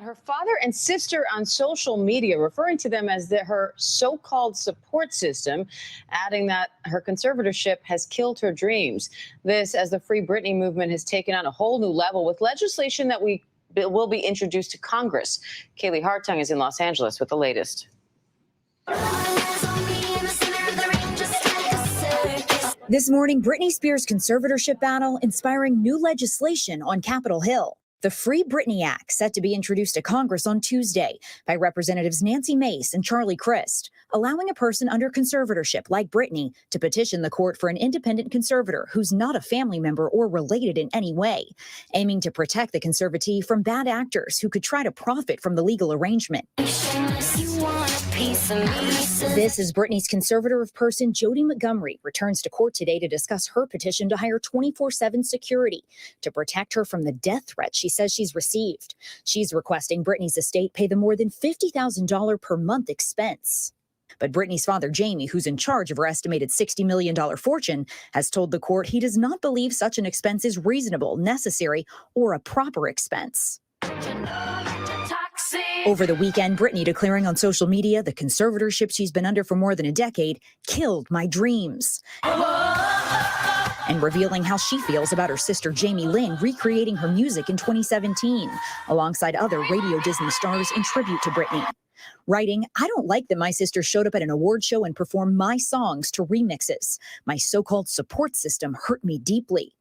Her father and sister on social media, referring to them as her so-called support system, adding that her conservatorship has killed her dreams. This as the Free Britney movement has taken on a whole new level with legislation that will be introduced to Congress. Kaylee Hartung is in Los Angeles with the latest. This morning, Britney Spears' conservatorship battle inspiring new legislation on Capitol Hill. The Free Britney Act, set to be introduced to Congress on Tuesday by Representatives Nancy Mace and Charlie Crist, allowing a person under conservatorship like Britney to petition the court for an independent conservator who's not a family member or related in any way, aiming to protect the conservatee from bad actors who could try to profit from the legal arrangement. This is Britney's conservator of person, Jody Montgomery, returns to court today to discuss her petition to hire 24/7 security to protect her from the death threat she says she's received. She's requesting Britney's estate pay the more than $50,000 per month expense. But Britney's father, Jamie, who's in charge of her estimated $60 million fortune, has told the court he does not believe such an expense is reasonable, necessary, or a proper expense. Over the weekend, Britney declaring on social media the conservatorship she's been under for more than a decade killed my dreams. And revealing how she feels about her sister Jamie Lynn recreating her music in 2017, alongside other Radio Disney stars in tribute to Britney. Writing, "I don't like that my sister showed up at an award show and performed my songs to remixes. My so-called support system hurt me deeply."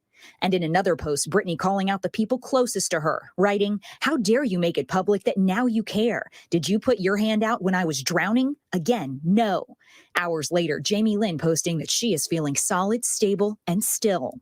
And in another post, Britney calling out the people closest to her, writing, "How dare you make it public that now you care? Did you put your hand out when I was drowning? Again, no." Hours later, Jamie Lynn posting that she is feeling solid, stable, and still.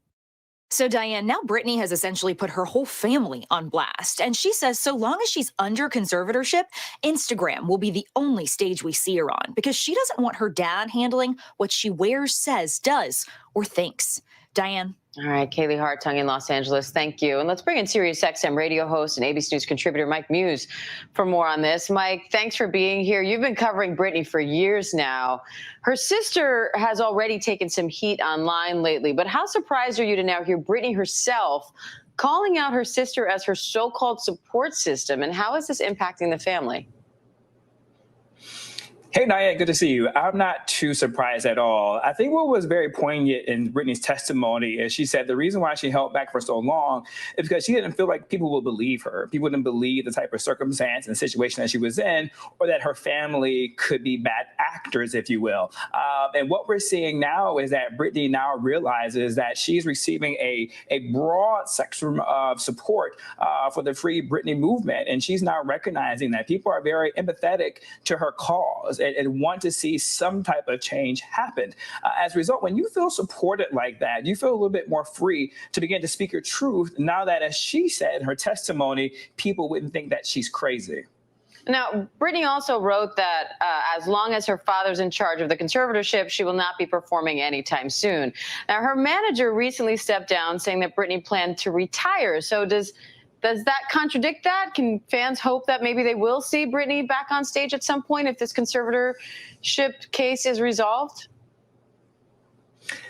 So, Diane, now Britney has essentially put her whole family on blast. And she says so long as she's under conservatorship, Instagram will be the only stage we see her on, because she doesn't want her dad handling what she wears, says, does, or thinks. Diane? All right, Kaylee Hartung in Los Angeles, thank you. And let's bring in SiriusXM radio host and ABC News contributor Mike Muse for more on this. Mike, thanks for being here. You've been covering Britney for years now. Her sister has already taken some heat online lately, but how surprised are you to now hear Britney herself calling out her sister as her so-called support system? And how is this impacting the family? Hey, Diane, good to see you. I'm not too surprised at all. I think what was very poignant in Britney's testimony is she said the reason why she held back for so long is because she didn't feel like people would believe her. People didn't believe the type of circumstance and situation that she was in, or that her family could be bad actors, if you will. And what we're seeing now is that Britney now realizes that she's receiving a broad spectrum of support for the Free Britney movement. And she's now recognizing that people are very empathetic to her cause and want to see some type of change happen. As a result, when you feel supported like that, you feel a little bit more free to begin to speak your truth now that, as she said in her testimony, people wouldn't think that she's crazy. Now, Britney also wrote that as long as her father's in charge of the conservatorship, she will not be performing anytime soon. Now, her manager recently stepped down, saying that Britney planned to retire. So does that contradict that? Can fans hope that maybe they will see Britney back on stage at some point if this conservatorship case is resolved?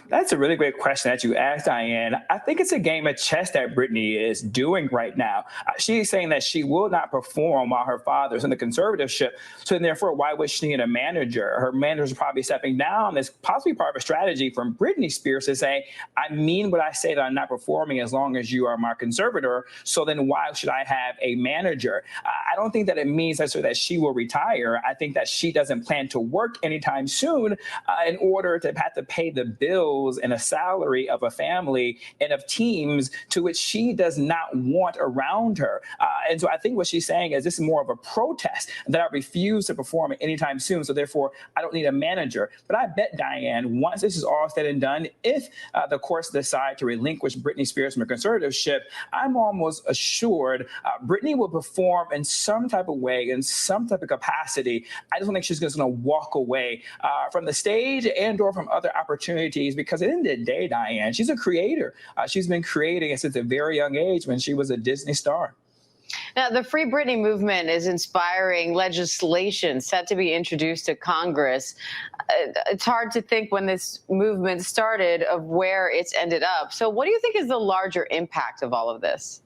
That's a really great question that you asked, Diane. I think it's a game of chess that Britney is doing right now. She's saying that she will not perform while her father's in the conservatorship. So therefore, why would she need a manager? Her manager's probably stepping down. It's possibly part of a strategy from Britney Spears to say, I mean what I say, that I'm not performing as long as you are my conservator. So then why should I have a manager? I don't think that it means necessarily that she will retire. I think that she doesn't plan to work anytime soon in order to have to pay the bills and a salary of a family and of teams to which she does not want around her. And so I think what she's saying is this is more of a protest that I refuse to perform anytime soon. So therefore, I don't need a manager. But I bet, Diane, once this is all said and done, if the courts decide to relinquish Britney Spears from her conservatorship, I'm almost assured Britney will perform in some type of way, in some type of capacity. I just don't think she's just going to walk away from the stage and or from other opportunities, because at the end of the day, Diane, she's a creator. She's been creating since a very young age when she was a Disney star. Now, the Free Britney movement is inspiring legislation set to be introduced to Congress. It's hard to think when this movement started of where it's ended up. So what do you think is the larger impact of all of this?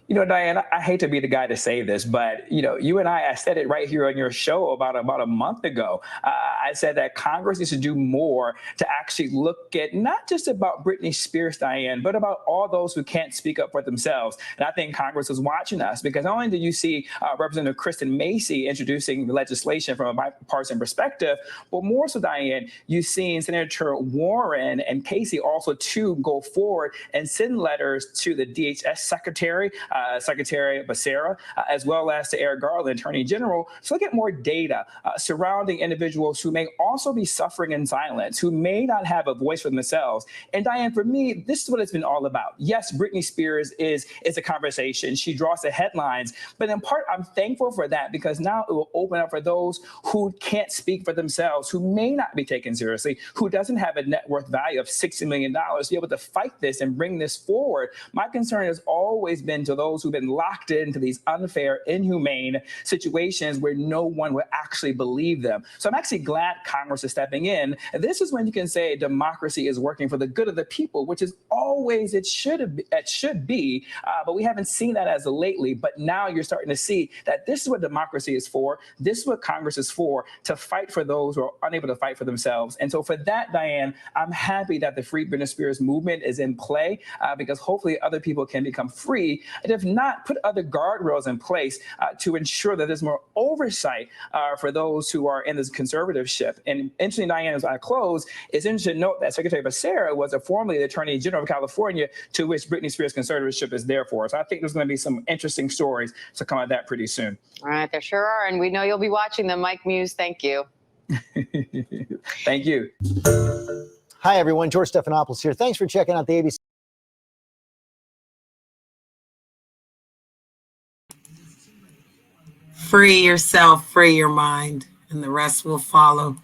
Diane, I hate to be the guy to say this, but you and I said it right here on your show about a month ago. I said that Congress needs to do more to actually look at not just about Britney Spears, Diane, but about all those who can't speak up for themselves. And I think Congress is watching us because not only did you see Representative Kristen Macy introducing the legislation from a bipartisan perspective, but more so, Diane, you've seen Senator Warren and Casey also too go forward and send letters to the DHS Secretary. Secretary Becerra, as well as to Eric Garland, Attorney General, to look at more data surrounding individuals who may also be suffering in silence, who may not have a voice for themselves. And Diane, for me, this is what it's been all about. Yes, Britney Spears is a conversation. She draws the headlines, but in part, I'm thankful for that because now it will open up for those who can't speak for themselves, who may not be taken seriously, who doesn't have a net worth value of $60 million to be able to fight this and bring this forward. My concern has always been to those who've been locked into these unfair, inhumane situations where no one would actually believe them. So I'm actually glad Congress is stepping in. And this is when you can say democracy is working for the good of the people, which is always it should be. But we haven't seen that as of lately. But now you're starting to see that this is what democracy is for. This is what Congress is for, to fight for those who are unable to fight for themselves. And so for that, Diane, I'm happy that the Free Britney Spears movement is in play because hopefully other people can become free. And if not, put other guardrails in place to ensure that there's more oversight for those who are in this conservatorship. And interesting, Diane, as I close, it's interesting to note that Secretary Becerra was formerly the Attorney General of California, to which Britney Spears conservatorship is there for. So I think there's going to be some interesting stories to come out of that pretty soon. All right, there sure are. And we know you'll be watching them. Mike Muse, thank you. Thank you. Hi, everyone. George Stephanopoulos here. Thanks for checking out the ABC. Free yourself, free your mind, and the rest will follow.